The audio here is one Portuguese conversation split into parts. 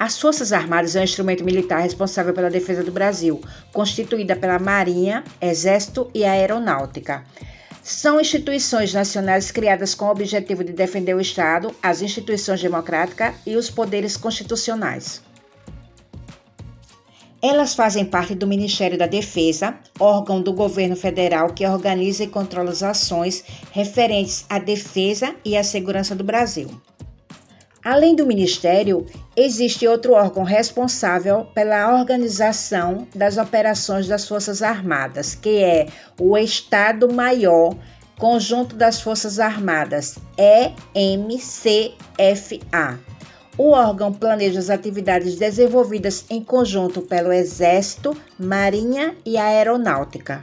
As Forças Armadas é um instrumento militar responsável pela defesa do Brasil, constituída pela Marinha, Exército e Aeronáutica. São instituições nacionais criadas com o objetivo de defender o Estado, as instituições democráticas e os poderes constitucionais. Elas fazem parte do Ministério da Defesa, órgão do governo federal que organiza e controla as ações referentes à defesa e à segurança do Brasil. Além do Ministério, existe outro órgão responsável pela organização das operações das Forças Armadas, que é o Estado-Maior Conjunto das Forças Armadas, EMCFA. O órgão planeja as atividades desenvolvidas em conjunto pelo Exército, Marinha e Aeronáutica.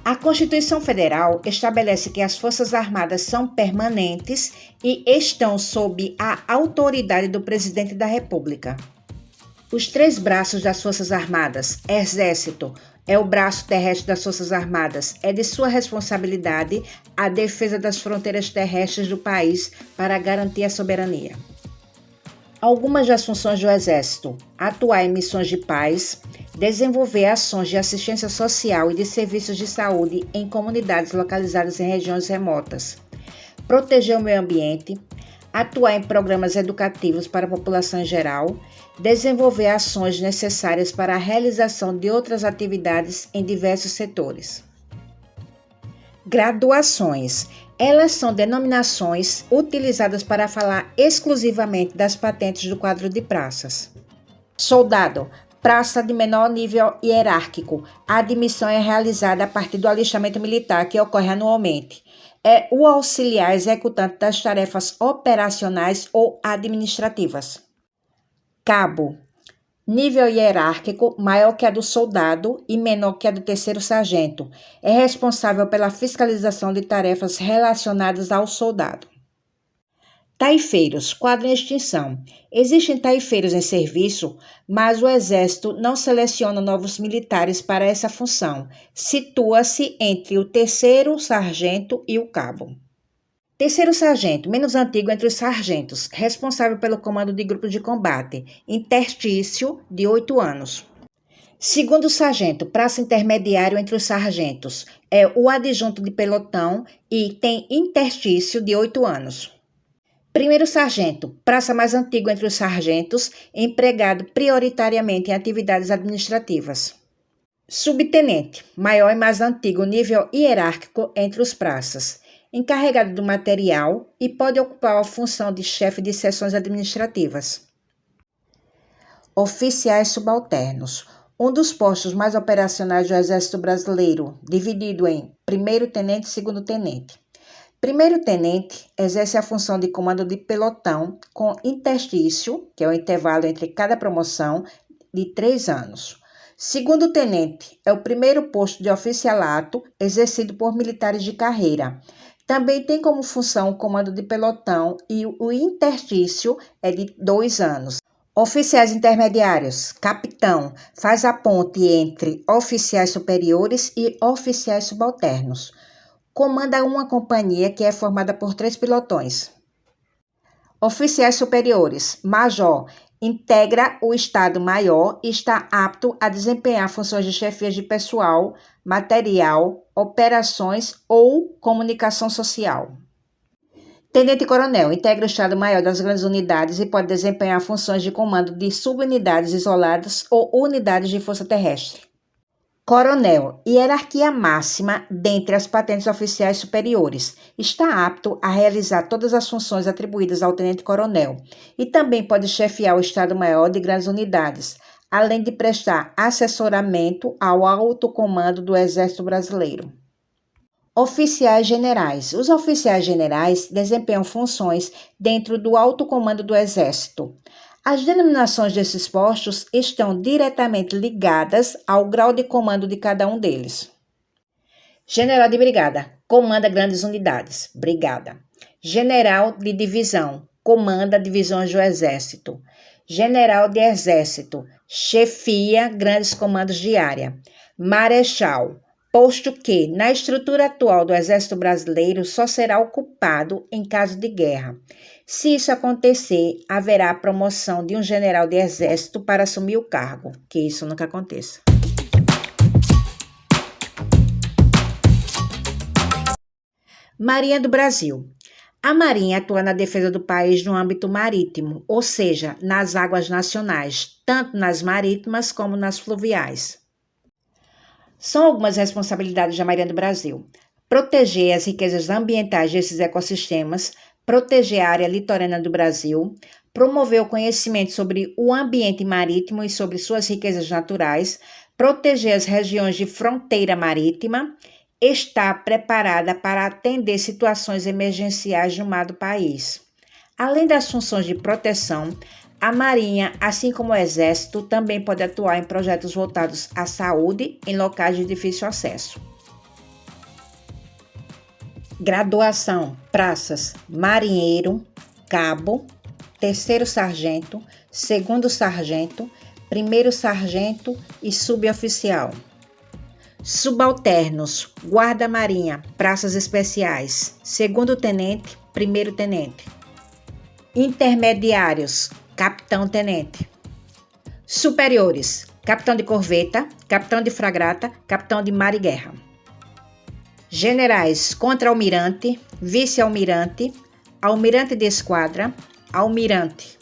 A Constituição Federal estabelece que as Forças Armadas são permanentes e estão sob a autoridade do Presidente da República. Os 3 braços das Forças Armadas, Exército, é o braço terrestre das Forças Armadas, é de sua responsabilidade a defesa das fronteiras terrestres do país para garantir a soberania. Algumas das funções do Exército: atuar em missões de paz, desenvolver ações de assistência social e de serviços de saúde em comunidades localizadas em regiões remotas, proteger o meio ambiente, atuar em programas educativos para a população em geral, desenvolver ações necessárias para a realização de outras atividades em diversos setores. Graduações. Elas são denominações utilizadas para falar exclusivamente das patentes do quadro de praças. Soldado. Praça de menor nível hierárquico. A admissão é realizada a partir do alistamento militar, que ocorre anualmente. É o auxiliar executante das tarefas operacionais ou administrativas. Cabo. Nível hierárquico maior que a do soldado e menor que a do 3º sargento. É responsável pela fiscalização de tarefas relacionadas ao soldado. Taifeiros, quadro em extinção. Existem taifeiros em serviço, mas o Exército não seleciona novos militares para essa função. Situa-se entre o 3º sargento e o cabo. 3º sargento, menos antigo entre os sargentos, responsável pelo comando de grupo de combate, interstício de 8 anos. 2º sargento, praça intermediário entre os sargentos, é o adjunto de pelotão e tem interstício de 8 anos. 1º sargento, praça mais antigo entre os sargentos, empregado prioritariamente em atividades administrativas. Subtenente, maior e mais antigo nível hierárquico entre os praças, encarregado do material e pode ocupar a função de chefe de seções administrativas. Oficiais subalternos, um dos postos mais operacionais do Exército Brasileiro, dividido em 1º tenente e 2º tenente. 1º tenente exerce a função de comando de pelotão com interstício, que é o intervalo entre cada promoção, de 3 anos. 2º tenente é o primeiro posto de oficialato exercido por militares de carreira. Também tem como função o comando de pelotão e o interstício é de 2 anos. Oficiais intermediários, capitão, faz a ponte entre oficiais superiores e oficiais subalternos. Comanda uma companhia que é formada por 3 pelotões. Oficiais superiores, major, integra o Estado-Maior e está apto a desempenhar funções de chefia de pessoal, material, operações ou comunicação social. Tenente-coronel, integra o Estado-Maior das grandes unidades e pode desempenhar funções de comando de subunidades isoladas ou unidades de força terrestre. Coronel, hierarquia máxima dentre as patentes oficiais superiores. Está apto a realizar todas as funções atribuídas ao tenente-coronel e também pode chefiar o Estado-Maior de grandes unidades, além de prestar assessoramento ao alto comando do Exército Brasileiro. Oficiais generais. Os oficiais generais desempenham funções dentro do alto comando do Exército. As denominações desses postos estão diretamente ligadas ao grau de comando de cada um deles. General de brigada, comanda grandes unidades, brigada. General de divisão, comanda divisões do Exército. General de Exército, chefia grandes comandos de área. Marechal, posto que, na estrutura atual do Exército Brasileiro, só será ocupado em caso de guerra. Se isso acontecer, haverá a promoção de um general de exército para assumir o cargo, que isso nunca aconteça. Marinha do Brasil. A Marinha atua na defesa do país no âmbito marítimo, ou seja, nas águas nacionais, tanto nas marítimas como nas fluviais. São algumas responsabilidades da Marinha do Brasil: proteger as riquezas ambientais desses ecossistemas, proteger a área litorânea do Brasil, promover o conhecimento sobre o ambiente marítimo e sobre suas riquezas naturais, proteger as regiões de fronteira marítima, estar preparada para atender situações emergenciais no mar do país. Além das funções de proteção, a Marinha, assim como o Exército, também pode atuar em projetos voltados à saúde em locais de difícil acesso. Graduação: praças, marinheiro, cabo, terceiro sargento, segundo sargento, primeiro sargento e suboficial. Subalternos: guarda-marinha, praças especiais, segundo tenente, primeiro tenente. Intermediários: capitão-tenente. Superiores: capitão de corveta, capitão de fragata, capitão de mar e guerra. Generais: contra-almirante, vice-almirante, almirante de esquadra, almirante.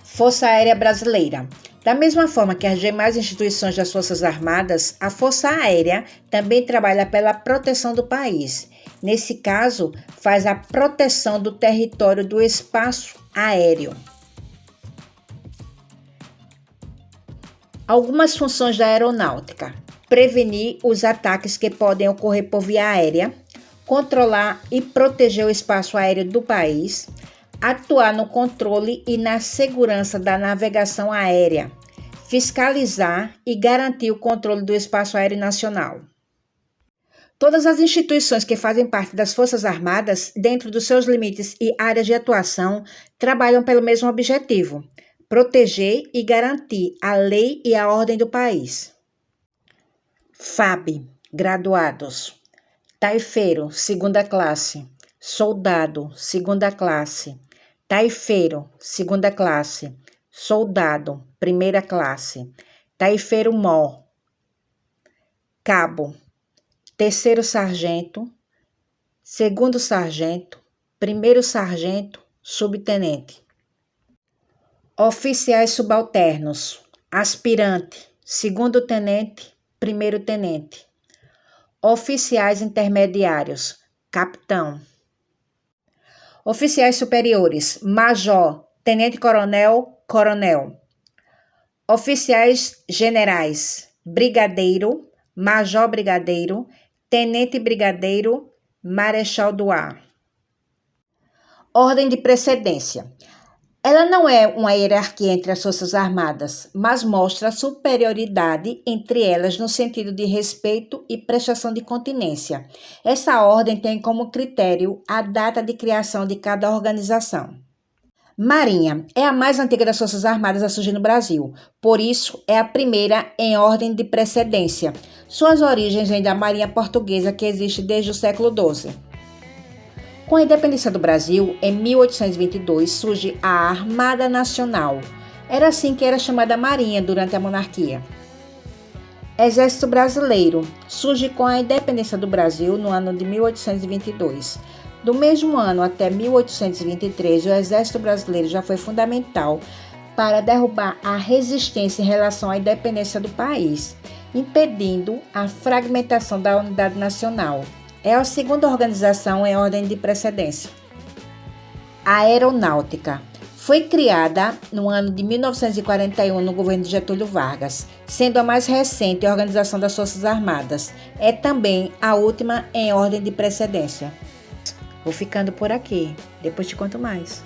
Força Aérea Brasileira. Da mesma forma que as demais instituições das Forças Armadas, a Força Aérea também trabalha pela proteção do país. Nesse caso, faz a proteção do território do espaço aéreo. Algumas funções da aeronáutica: prevenir os ataques que podem ocorrer por via aérea, controlar e proteger o espaço aéreo do país, atuar no controle e na segurança da navegação aérea, fiscalizar e garantir o controle do espaço aéreo nacional. Todas as instituições que fazem parte das Forças Armadas, dentro dos seus limites e áreas de atuação, trabalham pelo mesmo objetivo: proteger e garantir a lei e a ordem do país. FAB, graduados: taifeiro, segunda classe, soldado, segunda classe, taifeiro, segunda classe, soldado, primeira classe, taifeiro-mor, cabo, terceiro sargento, segundo sargento, primeiro sargento, subtenente. Oficiais subalternos: aspirante, segundo tenente, primeiro tenente. Oficiais intermediários: capitão. Oficiais superiores: major, tenente-coronel, coronel. Oficiais generais: brigadeiro, major-brigadeiro, tenente-brigadeiro, marechal do ar. Ordem de precedência. Ela não é uma hierarquia entre as Forças Armadas, mas mostra a superioridade entre elas no sentido de respeito e prestação de continência. Essa ordem tem como critério a data de criação de cada organização. Marinha é a mais antiga das Forças Armadas a surgir no Brasil, por isso é a primeira em ordem de precedência. Suas origens vêm da Marinha Portuguesa, que existe desde o século XII. Com a independência do Brasil, em 1822, surge a Armada Nacional. Era assim que era chamada a Marinha durante a monarquia. Exército Brasileiro surge com a independência do Brasil no ano de 1822. Do mesmo ano até 1823, o Exército Brasileiro já foi fundamental para derrubar a resistência em relação à independência do país, impedindo a fragmentação da unidade nacional. É a segunda organização em ordem de precedência. A Aeronáutica foi criada no ano de 1941 no governo de Getúlio Vargas, sendo a mais recente organização das Forças Armadas. É também a última em ordem de precedência. Vou ficando por aqui, depois te conto mais.